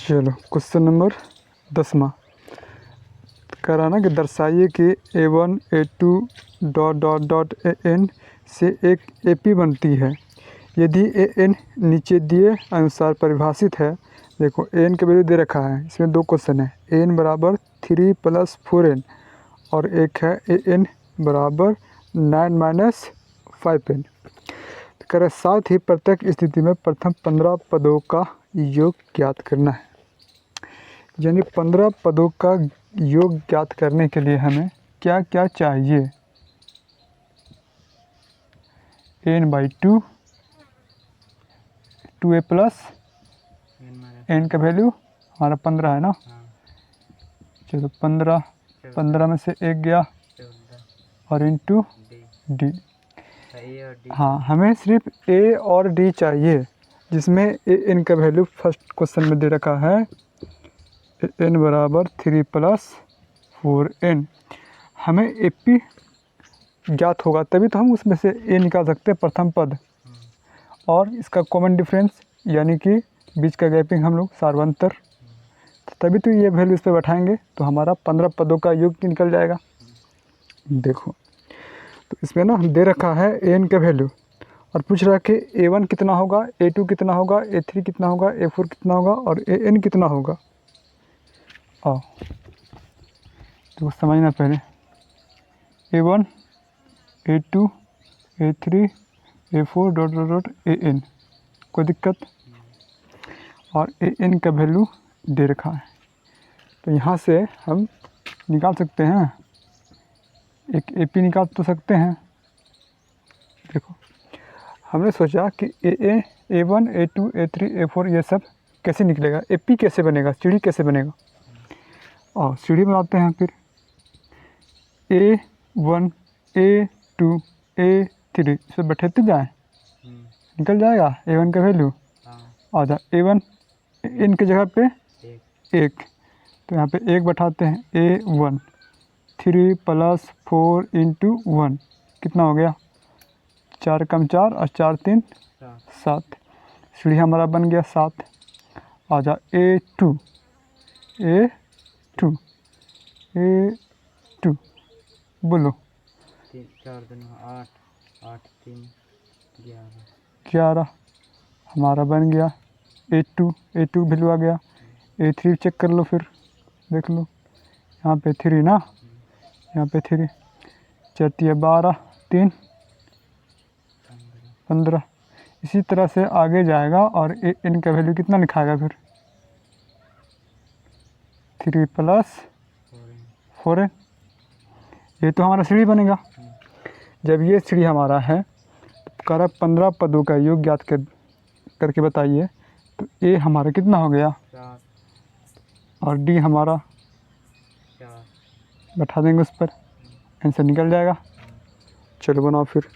चलो question number 10वां कह रहा ना कि दर्शाइए कि A1 A2 dot dot dot AN से एक AP बनती है यदि AN नीचे दिए अनुसार परिभाषित है। देखो AN का वैल्यू दे रखा है, इसमें दो क्वेश्चन है। AN बराबर 3 + 4N और एक है AN बराबर 9 - 5N। तो कह रहे साथ ही प्रत्येक स्थिति में प्रथम 15 पदों का योग ज्ञात करना है। यानी 15 पदों का योग ज्ञात करने के लिए हमें क्या क्या चाहिए। n/2 2a प्लस n का वैल्यू हमारा 15 है ना। चलो 15 में से एक गया और इंटू डी। हाँ, हमें सिर्फ a और d चाहिए, जिसमें n का वैल्यू फर्स्ट क्वेश्चन में दे रखा है n बराबर 3 + 4n। हमें AP ज्ञात होगा तभी तो हम उसमें से a निकाल सकते हैं प्रथम पद, और इसका कॉमन डिफरेंस यानी कि बीच का गैपिंग हम लोग सार्वंतर, तभी तो ये वैल्यू इस पर बैठाएंगे तो हमारा 15 पदों का योग निकल जाएगा। देखो तो इसमें ना दे रखा है an का वैल्यू और पूछ रहा है कि A1 कितना होगा, A2 कितना होगा, A3 कितना होगा, A4 कितना होगा और AN कितना होगा। आओ तो समझना पहले। A1 A2 A3 A4 dot dot dot AN, कोई दिक्कत। और AN का वैल्यू दे रखा है तो यहाँ से हम निकाल सकते हैं, एक AP निकाल तो सकते हैं। देखो हमने सोचा कि A1 A2 A3 A4 ये सब कैसे निकलेगा, AP कैसे बनेगा, सीढ़ी कैसे बनेगा। और सीढ़ी बनाते हैं फिर A1 A2 A3 इस पर बैठते जाएँ निकल जाएगा A1 का वैल्यू। आ जा A1 इनके जगह पे एक, तो यहाँ पे एक बैठाते हैं A1 3 + 4 × 1 कितना हो गया 4 × 4 और 4 × 3 7। सीढ़ी हमारा बन गया 7। आ जा A2 बोलो 4 × 8 8 3 11 हमारा बन गया A2 वैल्यू आ गया। A3 चेक कर लो, फिर देख लो यहाँ पे 3 ना, यहाँ पे 3 4 12 3 15। इसी तरह से आगे जाएगा और n का वैल्यू कितना लिखाएगा फिर 3 + 4n। ये तो हमारा सीढ़ी बनेगा। जब ये सीढ़ी हमारा है तो कह रहा 15 पदों का योग ज्ञात करके बताइए। तो A हमारा कितना हो गया और D हमारा बैठा देंगे उस पर, आंसर निकल जाएगा। चलो बनाओ फिर।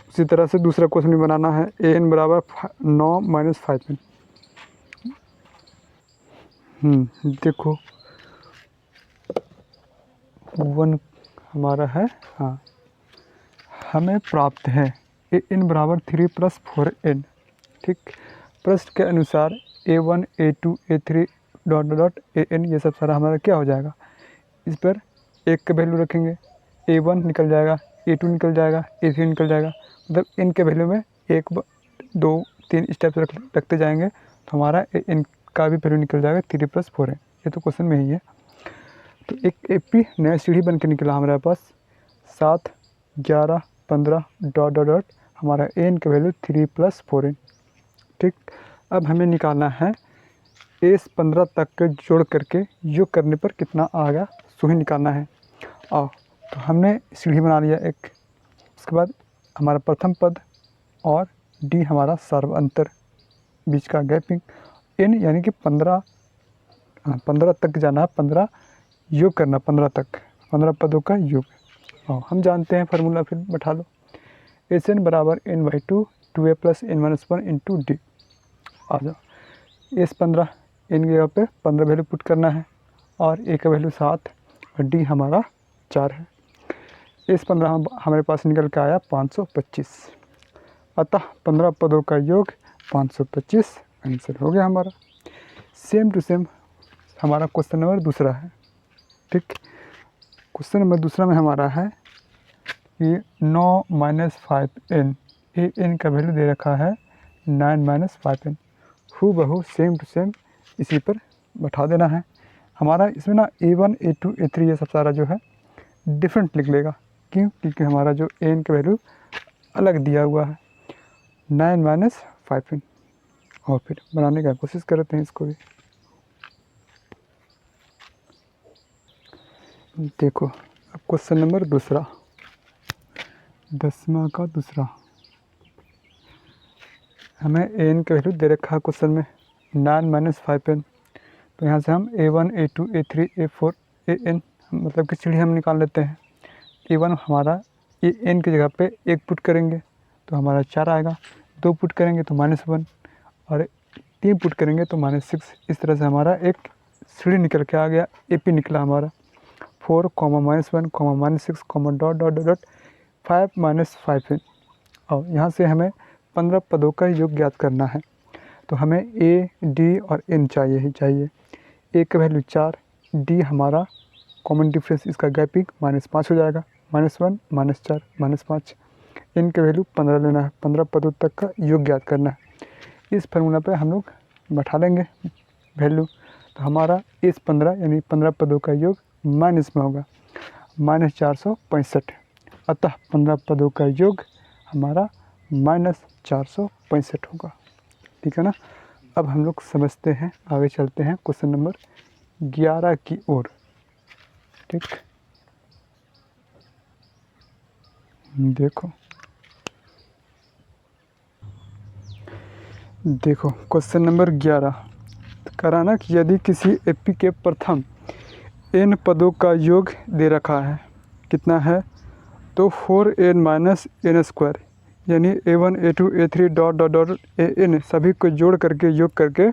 उसी तरह से दूसरा क्वेश्चन भी बनाना है। AN बराबर 9 - 5N। देखो 1 हमारा है, हाँ हमें प्राप्त है AN बराबर 3 + 4N। ठीक, प्रश्न के अनुसार A1 A2 A3 dot dot AN ये सब सारा हमारा क्या हो जाएगा। इस पर एक का वैल्यू रखेंगे, A1 निकल जाएगा, A2 निकल जाएगा, A3 निकल जाएगा। मतलब इन के वैल्यू में 1 2 3 स्टेप रखते जाएंगे तो हमारा इन का भी वैल्यू निकल जाएगा 3 + 4N। ये तो क्वेश्चन में ही है। तो एक AP नया सीढ़ी बन के निकला हमारे पास 7 11 15 डॉट डॉट डॉट हमारा AN का वैल्यू 3 + 4N। ठीक, अब हमें निकालना है इस 15 तक के जोड़ करके योग करने पर कितना आ गया, सो ही निकालना है। आओ तो हमने सीढ़ी बना लिया एक, उसके बाद हमारा प्रथम पद और D हमारा सर्वांतर बीच का गैपिंग, N यानी कि 15 तक जाना है, 15 योग करना, 15 तक 15 पदों का योग। और हम जानते हैं फार्मूला, फिर बैठा लो SN बराबर n/2 2a + n - 1 × D। आ जाओ S 15 n की जगह पे 15 वैल्यू पुट करना है और A का वैल्यू 7 और D हमारा 4 है। S 15 हमारे पास निकल के आया 525। अतः 15 पदों का योग 525 आंसर हो गया हमारा। सेम टू सेम हमारा क्वेश्चन नंबर दूसरा है। ठीक, क्वेश्चन नंबर दूसरा में हमारा है कि 9 - 5n, ए एन का वैल्यू दे रखा है 9 - 5n। हूबहू सेम टू सेम इसी पर बैठा देना है। हमारा इसमें ना A1 A2 A3 ये सब सारा जो है डिफरेंट लिख लेगा। क्यों? क्योंकि हमारा जो एन का वैल्यू अलग दिया हुआ है 9 - 5n। और फिर बनाने का कोशिश करते हैं इसको भी। देखो अब क्वेश्चन नंबर दूसरा, 10वां का दूसरा, हमें एन का वैल्यू दे रखा है क्वेश्चन में 9 - 5n। तो यहाँ से हम A1 A2 A3 A4 AN मतलब कि सीढ़ी हम निकाल लेते हैं। A1 हमारा एन की जगह पे 1 पुट करेंगे तो हमारा 4 आएगा, 2 पुट करेंगे तो -1 और 3 पुट करेंगे तो -6। इस तरह से हमारा एक सीढ़ी निकल के आ गया, AP निकला हमारा 4, -1, -6, डॉट डॉट डॉट 5 - 5n। और यहाँ से हमें 15 पदों का योग ज्ञात करना है। तो हमें A, D और N चाहिए ही चाहिए। A का वैल्यू 4, D हमारा कॉमन डिफरेंस इसका गैपिंग -5 हो जाएगा, -1 -4 -5। N का वैल्यू 15 लेना है, 15 पदों तक का योग ज्ञात करना है। इस फार्मूला पे हम लोग बैठा लेंगे वैल्यू। तो हमारा इस 15 यानी 15 पदों का योग माइनस में होगा -465। अतः 15 पदों का योग हमारा -465 होगा। ठीक है ना। अब हम लोग समझते हैं, आगे चलते हैं क्वेश्चन नंबर 11 की ओर। ठीक, देखो क्वेश्चन नंबर 11 कराना कि यदि किसी एपी के प्रथम n पदों का योग दे रखा है, कितना है? तो 4n - n स्क्वायर यानी A1 A2 A3 dot dot dot AN सभी को जोड़ करके योग करके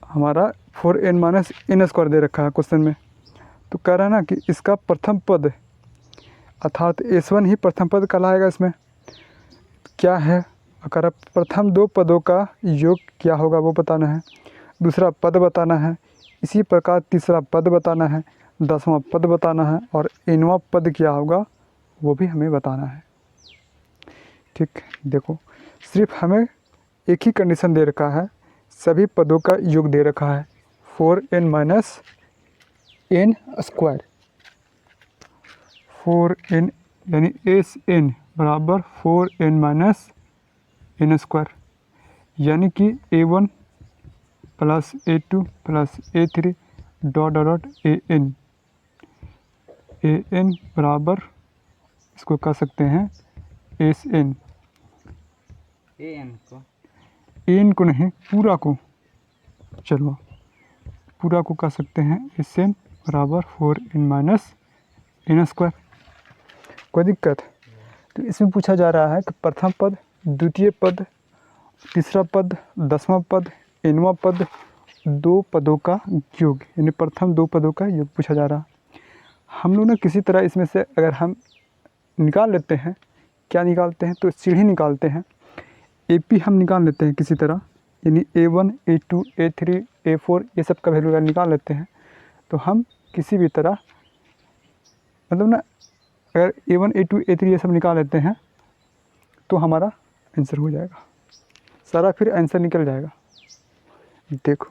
हमारा 4n - n स्क्वायर दे रखा है क्वेश्चन में। तो कह रहा है ना कि इसका प्रथम पद अर्थात S1 ही प्रथम पद कहलाएगा। इसमें क्या है? अगर प्रथम 2 पदों का योग क्या होगा वो बताना है, दूसरा पद बताना है, इसी प्रकार तीसरा पद बताना है, 10वां पद बताना है और nवां पद क्या होगा वो भी हमें बताना है। ठीक, देखो सिर्फ हमें एक ही कंडीशन दे रखा है, सभी पदों का योग दे रखा है 4n - n स्क्वायर। 4n यानी SN बराबर 4n - n स्क्वायर यानी कि A1 + A2 + A3 dot dot AN बराबर इसको कह सकते हैं SN। एन को नहीं, पूरा को, चलो पूरा को कह सकते हैं SN बराबर 4n - n स्क्वायर। कोई दिक्कत? तो इसमें पूछा जा रहा है कि प्रथम पद, द्वितीय पद, तीसरा पद, 10वां पद, nवां पद, 2 पदों का योग यानी प्रथम 2 पदों का योग पूछा जा रहा है। हम लोग ना किसी तरह इसमें से अगर हम निकाल लेते हैं, क्या निकालते हैं? तो सीढ़ी निकालते हैं, AP हम निकाल लेते हैं किसी तरह, यानी A1 A2 A3 A4 ये सब का वैल्यू निकाल लेते हैं। तो हम किसी भी तरह मतलब ना अगर A1 A2 A3 ये सब निकाल लेते हैं तो हमारा आंसर हो जाएगा सारा, फिर आंसर निकल जाएगा। देखो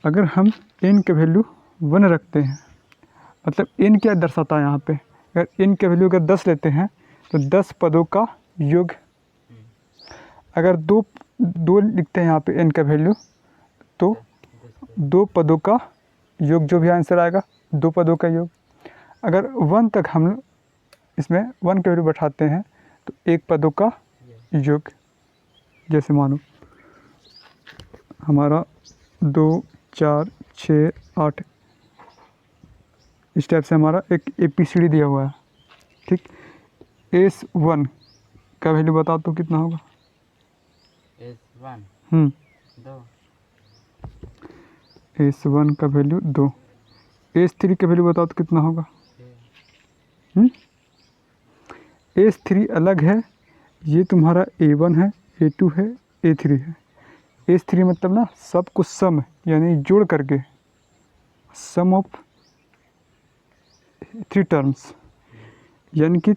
अगर हम n के वैल्यू 1 रखते हैं, मतलब n क्या दर्शाता है यहाँ पे? अगर n के वैल्यू अगर 10 लेते हैं तो 10 पदों का योग। अगर दो लिखते हैं यहाँ पे n का वैल्यू तो 2 पदों का योग, जो भी आंसर आएगा 2 पदों का योग। अगर 1 तक हम इसमें 1 के वैल्यू बैठाते हैं तो 1 पदों का योग। जैसे मानो हमारा 2 4 6 8 इस टाइप से हमारा एक ABCD दिया हुआ है। ठीक, S1 का वैल्यू बताओ तो कितना होगा? S1 2, S1 का वैल्यू 2। S3 का वैल्यू बताओ तो कितना होगा? S3 अलग है, ये तुम्हारा A1 है, A2 है, A3 है। एस थ्री मतलब ना सब कुछ सम यानी जोड़ करके, सम ऑफ 3 टर्म्स, यानी कि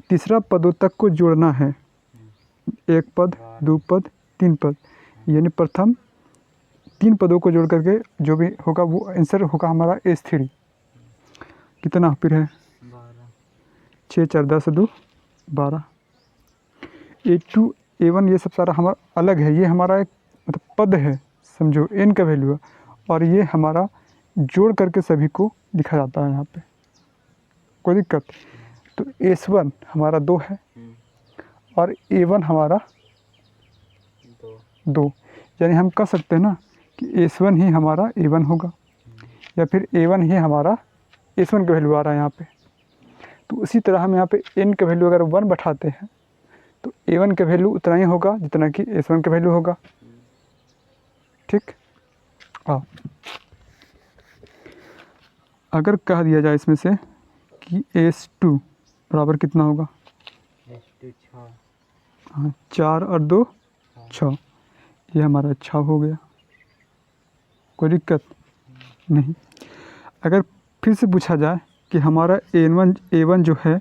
तीसरा पदों तक को जोड़ना है, एक पद, दो पद, तीन पद, यानी प्रथम 3 पदों को जोड़ करके जो भी होगा वो आंसर होगा हमारा एस थ्री। कितना फिर है 12 6 4 10 2 12। A2 A1 ये सब सारा हमारा अलग है, ये हमारा एक मतलब पद है, समझो n का वैल्यू है, और ये हमारा जोड़ करके सभी को लिखा जाता है यहाँ पे, कोई दिक्कत। तो S1 हमारा 2 है और A1 हमारा 2, यानी हम कह सकते हैं ना कि S1 ही हमारा A1 होगा, या फिर A1 ही हमारा S1 का वैल्यू आ रहा है यहाँ पे। तो उसी तरह हम यहाँ पे n का वैल्यू अगर 1 बैठाते हैं तो A1 का वैल्यू उतना ही होगा जितना कि S1 का वैल्यू होगा, ठीक। हाँ, अगर कह दिया जाए इसमें से कि S2 बराबर कितना होगा, S2 6, हाँ 4 और 2 6, ये हमारा 6 हो गया, कोई दिक्कत नहीं। अगर फिर से पूछा जाए कि हमारा A1 जो है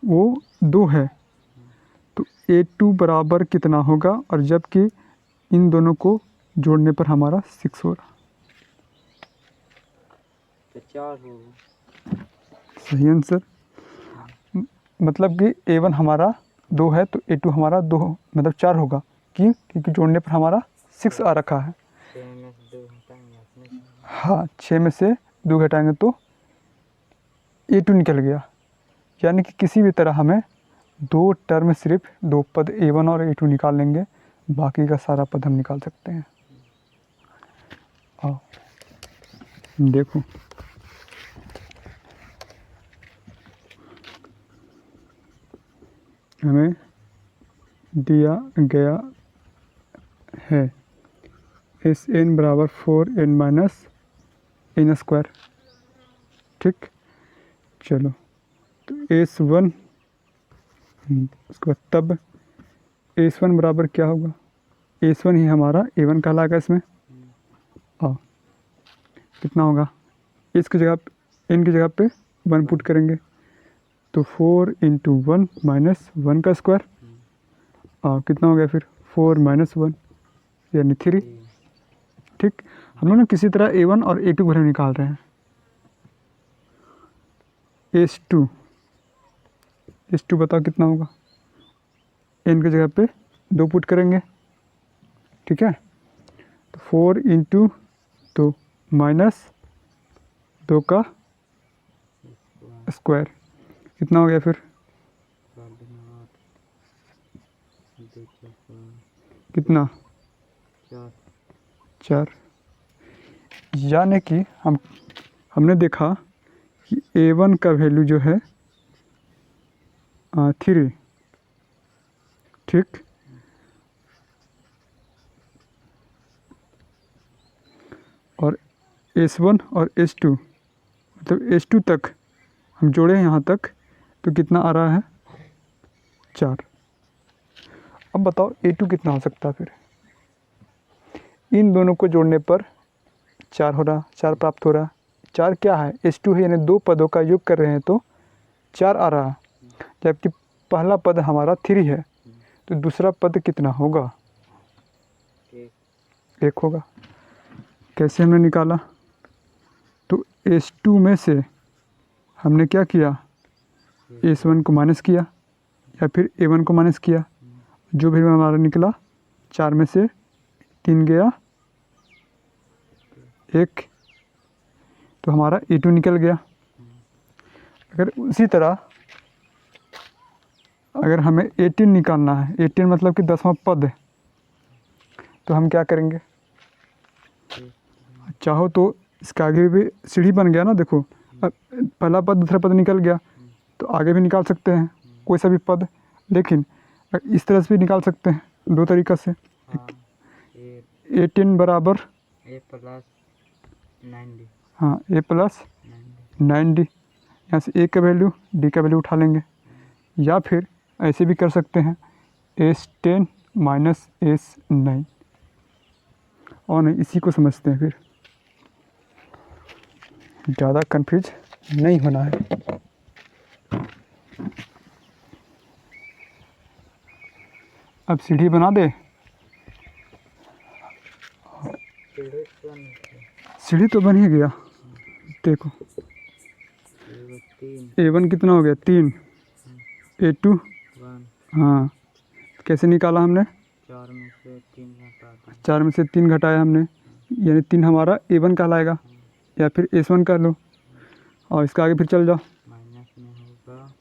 वो 2 है, तो A2 बराबर कितना होगा, और जबकि इन दोनों को जोड़ने पर हमारा 6 हो रहा, तो 4 होगा। सही आंसर। मतलब कि A1 हमारा 2 है तो A2 हमारा 2 मतलब 4 होगा, क्योंकि जोड़ने पर हमारा 6 आ रखा है। 6 में से 2 हटाएंगे अपने से। हाँ, 6 में से 2 घटाएंगे तो A2 निकल गया, यानी कि किसी भी तरह हमें 2 टर्म सिर्फ 2 पद A1 और A2 निकाल लेंगे, बाकी का सारा पद हम निकाल सकते हैं। आओ देखो, हमें दिया गया है Sn बराबर 4n माइनस n स्क्वायर, ठीक। चलो, तो S1 उसके बाद तब S1 बराबर क्या होगा, S1 ही हमारा A1 कहलाएगा इसमें। हाँ, कितना होगा, n की जगह पे 1 पुट करेंगे तो 4 × 1 माइनस 1 का स्क्वायर, कितना हो गया फिर 4 - 1 यानी 3, ठीक। हम लोग ना किसी तरह A1 और A2 वैल्यू निकाल रहे हैं। S2 बताओ कितना होगा, n की जगह पे 2 पुट करेंगे, ठीक है। तो 4 × 2 माइनस 2 का स्क्वायर, कितना हो गया फिर, कितना 4। यानी कि हमने देखा कि A1 का वैल्यू जो है 3, ठीक। और S1 और S2 मतलब S2 तक हम जोड़े यहाँ तक तो कितना आ रहा है 4। अब बताओ A2 कितना हो सकता है फिर, इन दोनों को जोड़ने पर 4 हो रहा, 4 प्राप्त हो रहा। 4 क्या है, S2 है, यानी 2 पदों का योग कर रहे हैं तो 4 आ रहा, जबकि पहला पद हमारा 3 है, तो दूसरा पद कितना होगा, 1 होगा। कैसे हमने निकाला, तो S2 में से हमने क्या किया, S1 को माइनस किया या फिर A1 को माइनस किया, जो भी हमारा निकला 4 में से 3 गया 1, तो हमारा A2 निकल गया। अगर उसी तरह अगर हमें 18 निकालना है, 18 मतलब कि 10वां पद, तो हम क्या करेंगे, चाहो तो इसके आगे भी सीढ़ी बन गया ना, देखो अब पहला पद दूसरा पद निकल गया तो आगे भी निकाल सकते हैं कोई सा भी पद, लेकिन इस तरह से भी निकाल सकते हैं 2 तरीक़ा से। 18 बराबर A + 9D, हाँ A + 9D, यहाँ से A का वैल्यू D का वैल्यू उठा लेंगे, या फिर ऐसे भी कर सकते हैं S10 - S9, और नहीं, इसी को समझते हैं फिर, ज़्यादा कंफ्यूज नहीं होना है। अब सीढ़ी बना दे। सीढ़ी तो बन ही गया, देखो A1 कितना हो गया 3, A2 हाँ कैसे निकाला हमने, 4 में से 3 घटा दो। 4 में से 3 घटाया हमने, यानी 3 हमारा A1 कहलाएगा, या फिर S1 कर लो। और इसका आगे फिर चल जाओ, माइनस में होगा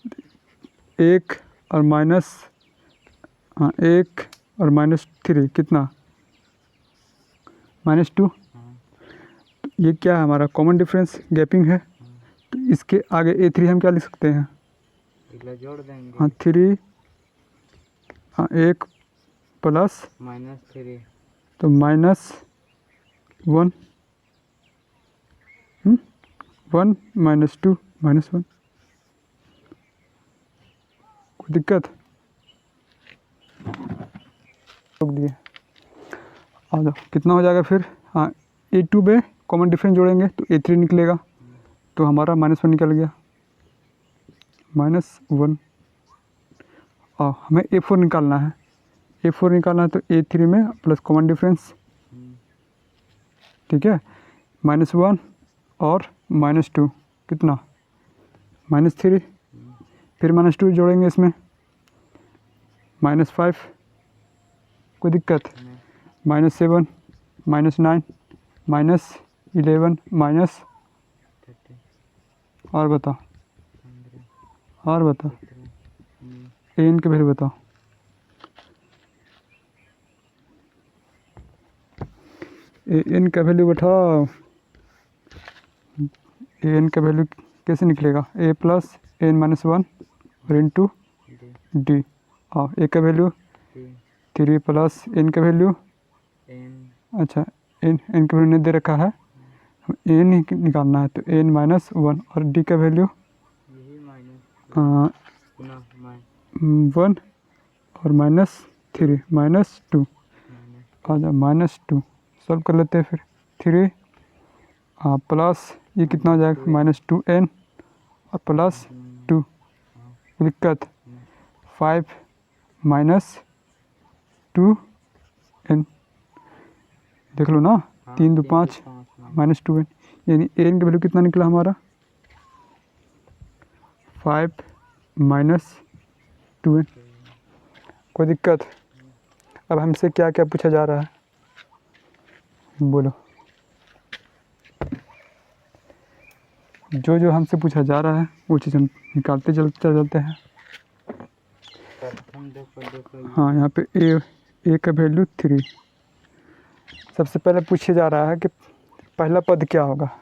1 और माइनस, हाँ 1 और -3 कितना, -2। तो ये क्या है हमारा कॉमन डिफरेंस, गैपिंग है। तो इसके आगे A3 हम क्या लिख सकते हैं, जोड़ देंगे। हाँ 3, हाँ 1 प्लस -3 तो -1, 1 -2 -1, कोई दिक्कत, रोक दिए। आ जाओ, कितना हो जाएगा फिर, हाँ A2 में कॉमन डिफरेंस जोड़ेंगे तो A3 निकलेगा, तो हमारा -1 निकल गया, -1। और हमें A4 निकालना है, A4 निकालना है तो A3 में प्लस कॉमन डिफरेंस, ठीक है, -1 और -2 कितना, -3, फिर -2 जोड़ेंगे इसमें, -5, कोई दिक्कत, -7 -9 -11 माइनस, और बताओ, और बताओ, एन के वैल्यू बताओ, एन का वैल्यू बताओ, एन का वैल्यू कैसे निकलेगा, A + n - 1 और इंटू डी, और ए का वैल्यू 3 + n का वैल्यू, अच्छा एन का वैल्यू नहीं दे रखा है, एन ही निकालना है तो n - 1 और डी का वैल्यू 1 और -3 -2, आ जाओ -2 सॉल्व कर लेते हैं फिर, 3 प्लस ये कितना हो जाएगा -2n और +2, दिक्कत 5 -2n, देख लो ना, 3 2 5 -2n, यानी n का वैल्यू कितना निकला हमारा 5 -2n, कोई दिक्कत। अब हमसे क्या क्या पूछा जा रहा है, बोलो, जो जो हमसे पूछा जा रहा है वो चीज़ हम निकालते चलते हैं। हाँ यहाँ पे ए का वैल्यू 3, सबसे पहले पूछे जा रहा है कि पहला पद क्या होगा,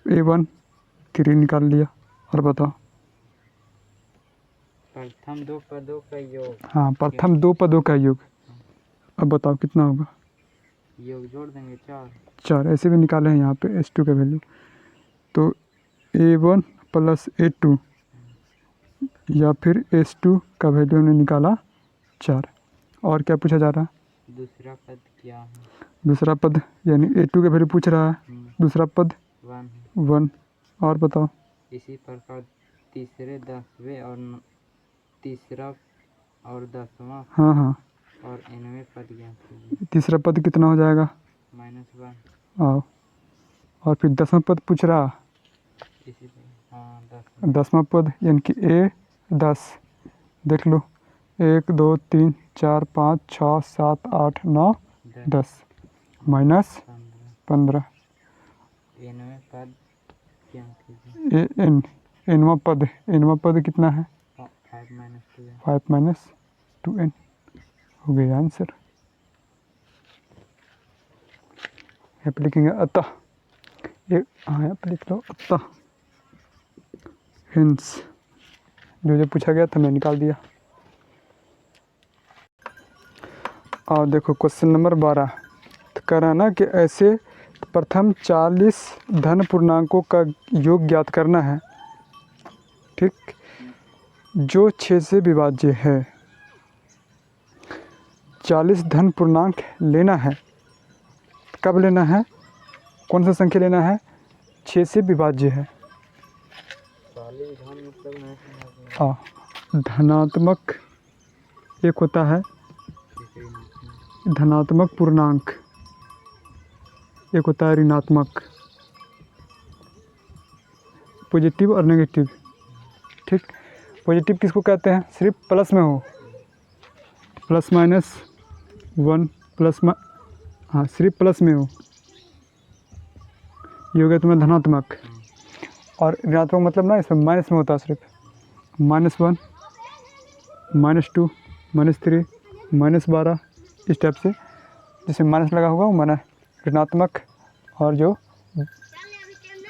A1 3 निकाल लिया, और बताओ, प्रथम 2 पदों का योग, हाँ प्रथम 2 पदों का योग, अब बताओ कितना होगा, योग जोड़ देंगे 4, ऐसे भी निकाले हैं यहाँ पे S2 का वैल्यू, तो A1 + A2 या फिर S2 का वैल्यू हमने निकाला 4, और क्या पूछा जा रहा है, दूसरा पद क्या है, दूसरा पद यानी A2 का वैल्यू पूछ रहा है, दूसरा पद 1, और बताओ, इसी प्रकार तीसरे 10वें और तीसरा और 10वां हाँ हाँ और 9वें पद ज्ञात कीजिए, तीसरा पद कितना हो जाएगा -1, आओ, और फिर 10वां पद पूछ रहा, इसी पर हाँ 10वां पद यानी कि A10, देख लो 1 2 3 4 5 6 7 8 9 10 -15, 9वें पद ज्ञात कीजिए, nवां पद कितना है 5 - 2n, हो गया आंसर। यहाँ पे लिखेंगे अतः, ये हाँ यहाँ पे लिख लो अतः, हिंस, जो पूछा गया था मैं निकाल दिया। और देखो क्वेश्चन नंबर 12, तो कह रहा ना कि ऐसे प्रथम 40 धन पूर्णांकों का योग ज्ञात करना है, ठीक, जो 6 से विभाज्य है, 40 धन पूर्णांक लेना है। कब लेना है, कौन सा संख्या लेना है, 6 से विभाज्य है। 40 धन मतलब नहीं समझ में। हाँ, धनात्मक एक होता है धनात्मक पूर्णांक, एक होता है ऋणात्मक, पॉजिटिव और नेगेटिव। ठीक, पॉजिटिव किसको कहते हैं, सिर्फ प्लस में हो, प्लस माइनस 1 प्लस हाँ सिर्फ प्लस में हो, ये हो गया तुम्हें धनात्मक। और ऋणात्मक मतलब ना इसमें माइनस में होता है, सिर्फ -1 -2 -3 -12 इस टाइप से, जिसमें माइनस लगा होगा वो माना ऋणात्मक, और जो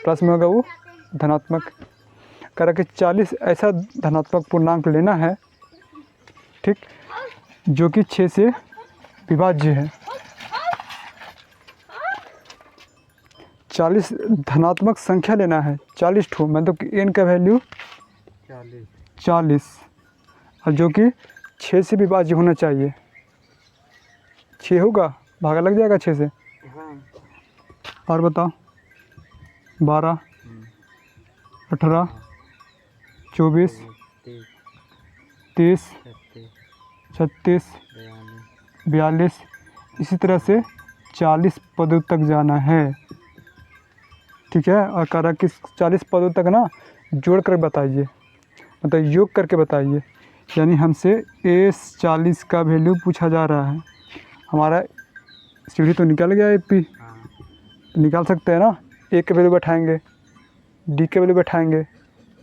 प्लस में होगा वो धनात्मक। कह कि 40 ऐसा धनात्मक पूर्णांक लेना है, ठीक, जो कि 6 से विभाज्य है। 40 धनात्मक संख्या लेना है, 40 ठो, मतलब कि n का वैल्यू 40, और जो कि 6 से विभाज्य होना चाहिए। 6 होगा, भागा लग जाएगा 6 से। हाँ। और बताओ, 12 18 24 30 36 42, इसी तरह से 40 पदों तक जाना है। ठीक है, और कह रहा कि 40 पदों तक ना जोड़ कर बताइए, मतलब योग करके बताइए। यानी हमसे एस 40 का वैल्यू पूछा जा रहा है। हमारा सीढ़ी तो निकल गया एपी, निकाल सकते हैं ना। ए के वैल्यू बैठाएंगे, डी के वैल्यू बैठाएंगे,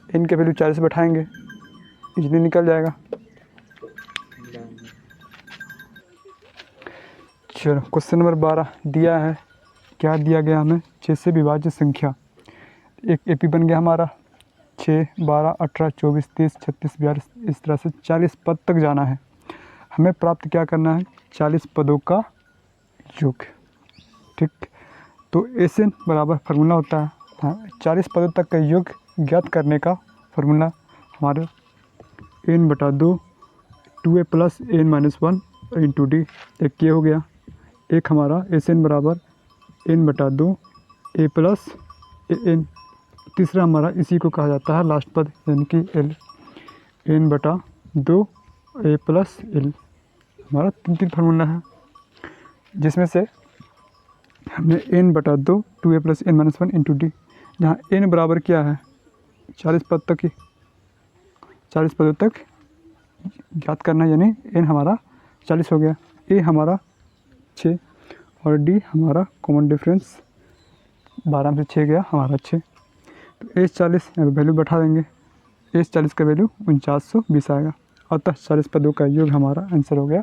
एन के वैल्यू 40 बैठाएंगे, इतनी निकल जाएगा। चलो क्वेश्चन नंबर 12 दिया है, क्या दिया गया हमें, 6 से विभाज्य संख्या। एक एपी बन गया हमारा, 6 12 18 24 30 36 42, इस तरह से 40 पद तक जाना है। हमें प्राप्त क्या करना है, 40 पदों का योग। ठीक, तो एस बराबर फार्मूला होता है, हाँ, 40 पदों तक का योग ज्ञात करने का फार्मूला हमारे n/2 2a + n-1 into D. एक ये हो गया, एक हमारा एस एन बराबर n/2 a + an। तीसरा हमारा इसी को कहा जाता है लास्ट पद, यानी कि l, n/2 a + l। हमारा 3 फार्मूला है, जिसमें से हमने n/2 2a + n-1 into D, जहाँ n बराबर क्या है 40 पद तक ही, 40 पदों तक ज्ञात करना, यानी n हमारा 40 हो गया, a हमारा 6 और d हमारा कॉमन डिफरेंस 12 में से 6 गया हमारा 6। तो एस 40 वैल्यू बैठा देंगे, एस 40 का वैल्यू 4920 आएगा। अतः 40 पदों का योग हमारा आंसर हो गया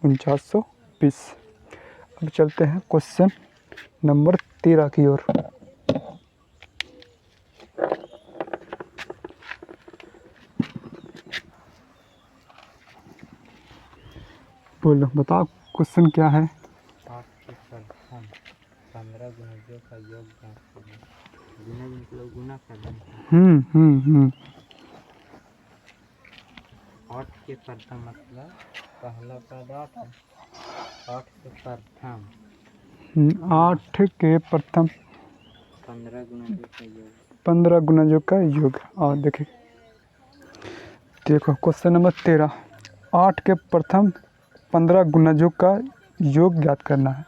4920। अब चलते हैं क्वेश्चन नंबर 13 की ओर। बोलो, बताओ क्वेश्चन क्या है। 8 के प्रथम 15 गुणजों का योग ज्ञात करना। गुणज मतलब गुना करना। 8 के प्रथम मतलब पहला पद 8 है, 8 के प्रथम 8 के प्रथम 15 गुणजों का योग, 15 गुणजों का योग। और देखो क्वेश्चन नंबर 13, 8 के प्रथम 15 गुणजों का योग ज्ञात करना है।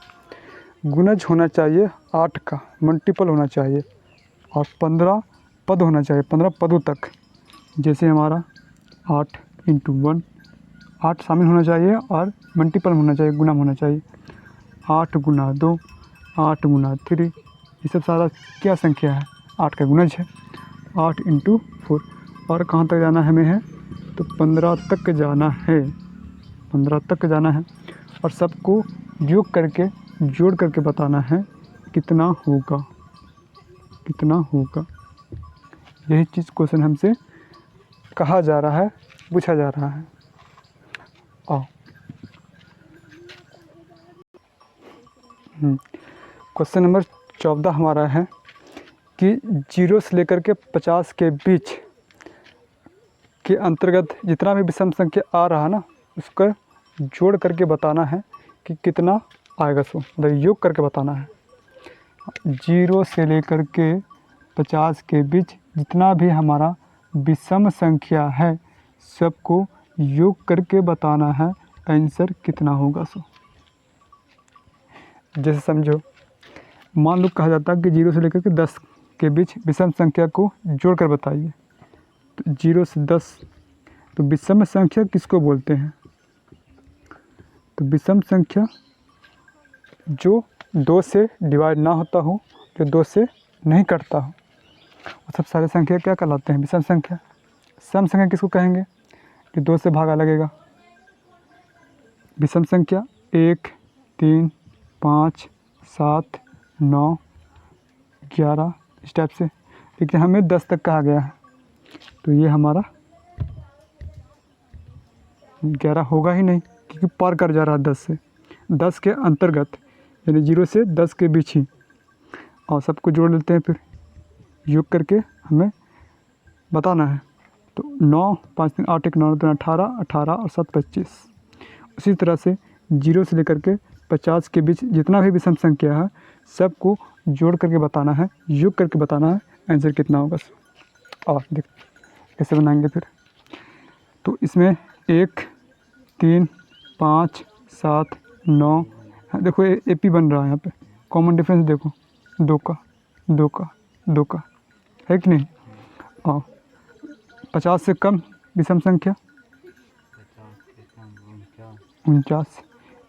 गुणज होना चाहिए 8 का, मल्टीपल होना चाहिए, और 15 पद होना चाहिए, 15 पदों तक। जैसे हमारा 8 × 1, 8 शामिल होना चाहिए और मल्टीपल होना चाहिए, गुना होना चाहिए। 8 × 2, 8 × 3, ये सब सारा क्या संख्या है, 8 का गुणज है। 8 × 4, और कहाँ तक जाना है हमें है, तो 15 तक जाना है, 15 तक जाना है, और सबको योग करके जोड़ करके बताना है कितना होगा, कितना होगा। यही चीज़ क्वेश्चन हमसे कहा जा रहा है, पूछा जा रहा है। आओ क्वेश्चन नंबर 14 हमारा है कि 0 से लेकर के 50 के बीच के अंतर्गत जितना भी विषम संख्या आ रहा है ना, उसका जोड़ करके बताना है कि कितना आएगा सो, मतलब योग करके बताना है। 0 से लेकर के 50 के बीच जितना भी हमारा विषम संख्या है सबको योग करके बताना है, आंसर कितना होगा सो। जैसे समझो, मान लो कहा जाता है कि 0 से लेकर के 10 के बीच विषम संख्या को जोड़कर बताइए। तो 0 से 10, तो विषम संख्या किसको बोलते हैं? तो विषम संख्या जो 2 से डिवाइड ना होता हो, जो 2 से नहीं कटता हो, वो सब सारे संख्या क्या कहलाते हैं? विषम संख्या। सम संख्या किसको कहेंगे? जो 2 से भागा लगेगा। विषम संख्या 1, 3, 5, 7, 9, 11 इस टाइप से। लेकिन हमें 10 तक कहा गया है, तो ये हमारा 11 होगा ही नहीं, क्योंकि पार कर जा रहा है 10 से। 10 के अंतर्गत, यानी 0 से 10 के बीच ही। और सबको जोड़ लेते हैं, फिर योग करके हमें बताना है। तो 9, 5, 3, 8, 1, 9, 2, 18, 18 और 7, 25। उसी तरह से 0 से लेकर के 50 के बीच जितना भी विषम संख्या है सबको जोड़ करके बताना है, योग करके बताना है, आंसर कितना होगा। और देख कैसे बनाएंगे फिर। तो इसमें 1, 3, 5, 7, 9, देखो AP बन रहा है यहाँ पे। कॉमन डिफरेंस देखो, 2 का 2 का 2 का है कि नहीं। और 50 से कम विषम संख्या 49,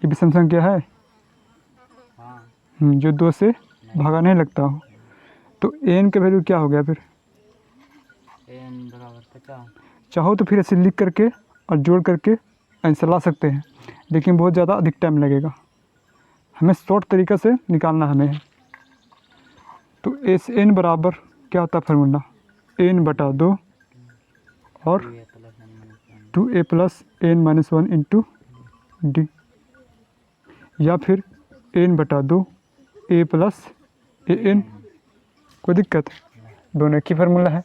ये विषम संख्या है। जो 2 से भागा नहीं लगता हो। तो n का वैल्यू क्या हो गया फिर? n बराबर 50। चाहो तो फिर ऐसे लिख करके और जोड़ करके आंसर ला सकते हैं, लेकिन बहुत ज़्यादा अधिक टाइम लगेगा। हमें शॉर्ट तरीक़ा से निकालना हमें। तो n बराबर क्या होता है फार्मूला? n/2 और 2a + n - 1 इंटू d, या फिर n/2 a + an। कोई दिक्कत? दोनों एक ही फार्मूला है।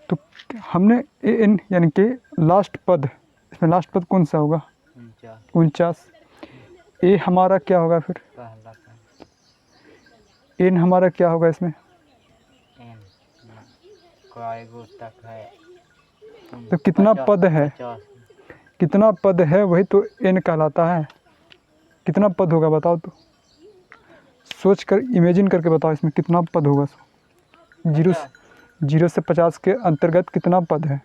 तो हमने an यानी कि लास्ट पद, इसमें लास्ट पद कौन सा होगा? 49। a हमारा क्या होगा फिर? n हमारा क्या होगा इसमें? तो कितना पद है, कितना पद है वही तो n कहलाता है। कितना पद होगा बताओ तो, सोच कर इमेजिन करके बताओ इसमें कितना पद होगा। 0 से 50 के अंतर्गत कितना पद है?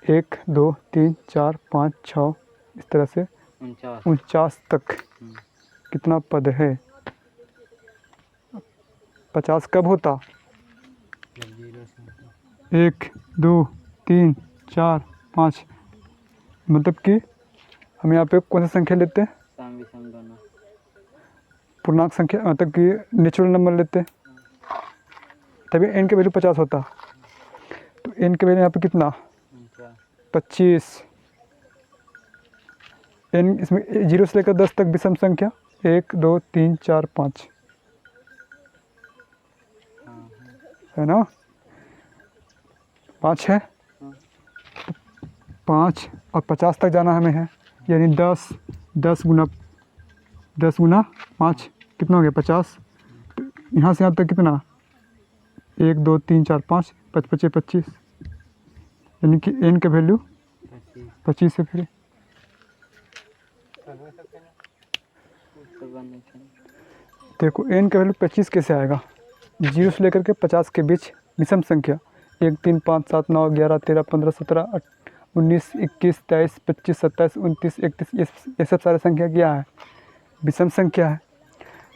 1, 2, 3, 4, 5, 6 इस तरह से 49 तक कितना पद है? 50 कब होता? 1, 2, 3, 4, 5। मतलब कि हम यहाँ पे कौन सा संख्या लेते हैं? पूर्णांक संख्या, मतलब कि नेचुरल नंबर लेते हैं, तभी n का वैल्यू 50 होता। तो n का वैल्यू यहाँ पे कितना? 25। n इसमें 0 से लेकर 10 तक विषम संख्या 1, 2, 3, 4, 5 है ना। 5 है, 5 और 50 तक जाना हमें है, यानी 10 गुना 5 कितना हो गया? 50। तो यहाँ से यहाँ तक कितना? 1, 2, 3, 4, 5, 5, 5, 25, यानी कि n का वैल्यू 25 है। फिर देखो n का वैल्यू 25 कैसे आएगा? 0 से लेकर के 50 के बीच विषम संख्या 1, 3, 5, 7, 9, 11, 13, 15, 17, 19, 21, 23, 25, 27, 29, 31, ये सब सारे संख्या क्या है? विषम संख्या है।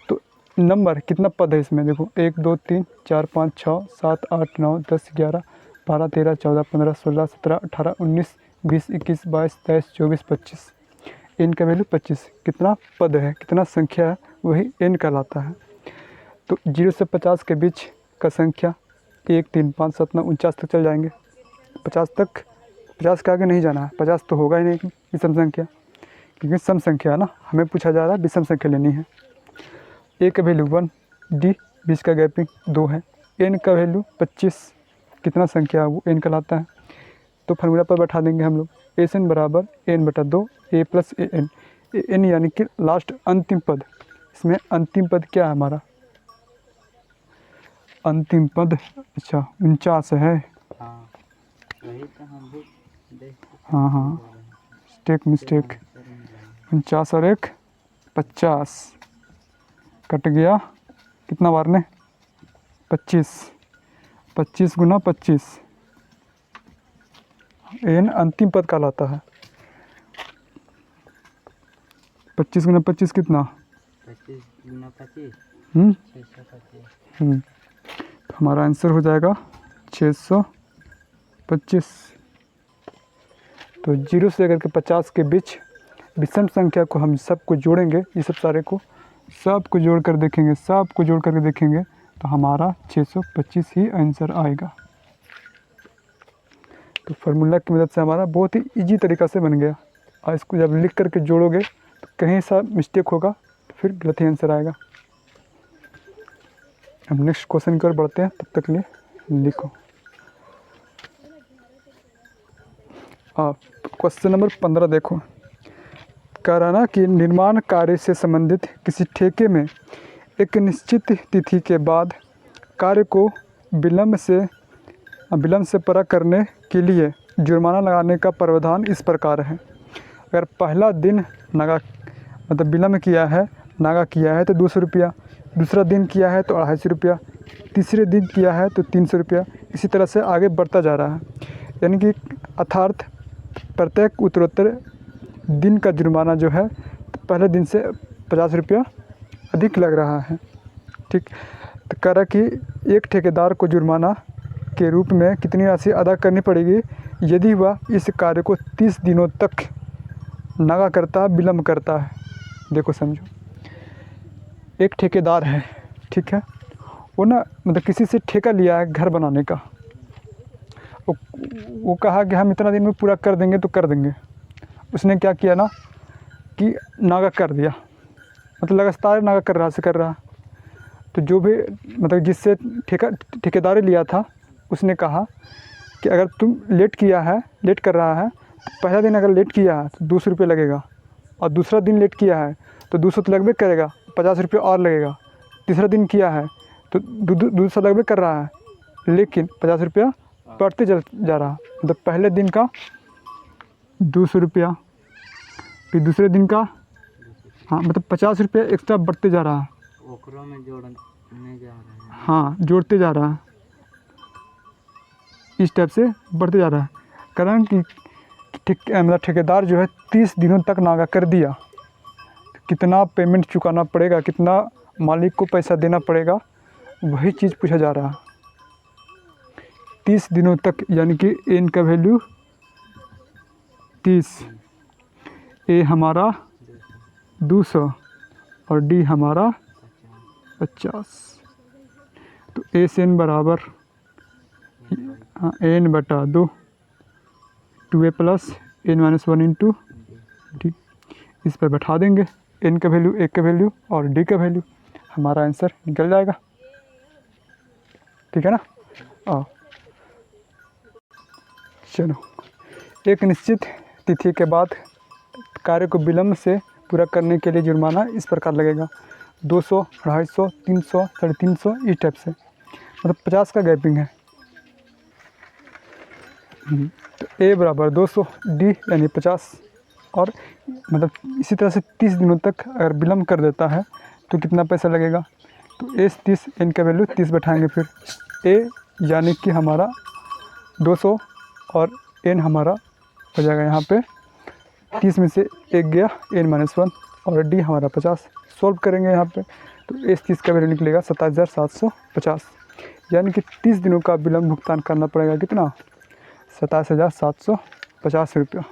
तो नंबर कितना पद है इसमें? देखो 1, 2, 3, 4, 5, 6, 7, 8, 9, 10, 11, 12, 13, 14, 15, 16, 17, 18, 19, 20, 21, 22, 23, 24, 25। n का वैल्यू 25। कितना पद है, कितना संख्या है, वही n कहलाता है। तो 0 से 50 के बीच का संख्या 1, 3, 5, 7, 9, 49 तक चल जाएंगे। 50 तक, 50 के आगे नहीं जाना है। 50 तो होगा ही नहीं विषम संख्या, क्योंकि सम संख्या है ना, हमें पूछा जा रहा है विषम संख्या लेनी है। a का वैल्यू 1, d 20 का गैपिंग 2 है, n का वैल्यू 25 कितना संख्या वो n कहलाता है। तो फार्मूला पर बैठा देंगे हम लोग, एस एन बराबर n/2 a plus A N यानी कि लास्ट अंतिम पद। इसमें अंतिम पद क्या है हमारा, अंतिम पद अच्छा 49 है। हाँ वही तो हम भी देख। हाँ मिस्टेक 49 और 1 50 कट गया, कितना बार ने 25 गुना 25 n अंतिम पद कहलाता है। 25 गुना 25 कितना 25 गुना 25 हम्म 625। तो हमारा आंसर हो जाएगा 625। तो 0 से लेकर के 50 के बीच विषम संख्या को हम सबको जोड़ेंगे, ये सब सारे को सबको जोड़ कर देखेंगे, सबको जोड़ करके देखेंगे तो हमारा 625 ही आंसर आएगा। तो फार्मूला की मदद से हमारा बहुत ही इजी तरीक़ा से बन गया। और इसको जब लिख करके जोड़ोगे तो कहीं सा मिस्टेक होगा तो फिर गलत ही आंसर आएगा। अब नेक्स्ट क्वेश्चन की ओर बढ़ते हैं, तब तक लिए लिखो। क्वेश्चन नंबर 15 देखो, कह रहा ना कि निर्माण कार्य से संबंधित किसी ठेके में एक निश्चित तिथि के बाद कार्य को विलम्ब से पूरा करने के लिए जुर्माना लगाने का प्रावधान इस प्रकार है। अगर पहला दिन विलम्ब किया है, नागा किया है तो 200 रुपया, दूसरा दिन किया है तो 250 रुपया, तीसरे दिन किया है तो 300 रुपया, इसी तरह से आगे बढ़ता जा रहा है। यानी कि अर्थात प्रत्येक उत्तरोत्तर दिन का जुर्माना जो है पहले दिन से 50 रुपया अधिक लग रहा है। ठीक, तो कह रहा कि एक ठेकेदार को जुर्माना के रूप में कितनी राशि अदा करनी पड़ेगी यदि वह इस कार्य को 30 दिनों तक नागा करता है, विलम्ब करता है। देखो समझो, एक ठेकेदार है, ठीक है, वो ना किसी से ठेका लिया है घर बनाने का। वो कहा कि हम इतना दिन में पूरा कर देंगे तो कर देंगे। उसने क्या किया ना कि नागा कर दिया, लगातार नागा कर रहा। तो जो भी जिससे ठेकेदारी लिया था उसने कहा कि अगर तुम लेट कर रहा है तो पहला दिन अगर लेट किया है तो 200 रुपये लगेगा, और दूसरा दिन लेट किया है तो 200 तो लगभग करेगा, 50 रुपये और लगेगा। तीसरा दिन किया है तो 200 लगभग कर रहा है, लेकिन 50 रुपया बढ़ते जा रहा। पहले दिन का 200 रुपया, फिर दूसरे दिन का 50 रुपया एक्स्ट्रा बढ़ते जा रहा है। ओकरों में जोड़ने जा रहे हैं। हाँ, जोड़ते जा रहा है, इस टाइप से बढ़ते जा रहा है। कारण कि ठेकेदार जो है 30 दिनों तक नागा कर दिया, तो कितना पेमेंट चुकाना पड़ेगा, कितना मालिक को पैसा देना पड़ेगा, वही चीज़ पूछा जा रहा है। 30 दिनों तक, यानी कि n का वैल्यू 30, a हमारा 200 और d हमारा 50। तो a से n बराबर n/2 2a plus n-1 into D. इस पर बैठा देंगे n का वैल्यू, a का वैल्यू और d का वैल्यू, हमारा आंसर निकल जाएगा। ठीक है ना। चलो, एक निश्चित तिथि के बाद कार्य को विलम्ब से पूरा करने के लिए जुर्माना इस प्रकार लगेगा, 200, 250, 300, 350, इस टाइप से, 50 का गैपिंग है। तो a बराबर 200, d यानी 50, और इसी तरह से 30 दिनों तक अगर विलम्ब कर देता है तो कितना पैसा लगेगा। तो a 30, n का वैल्यू 30 बैठाएंगे, फिर a यानी कि हमारा 200 और n हमारा हो जाएगा यहाँ पे 30 में से 1 गया n-1 और d हमारा 50। सॉल्व करेंगे यहाँ पे तो s 30 का वैल्यू निकलेगा 27,750, यानी कि 30 दिनों का विलम्ब भुगतान करना पड़ेगा, कितना 27,750 रुपया।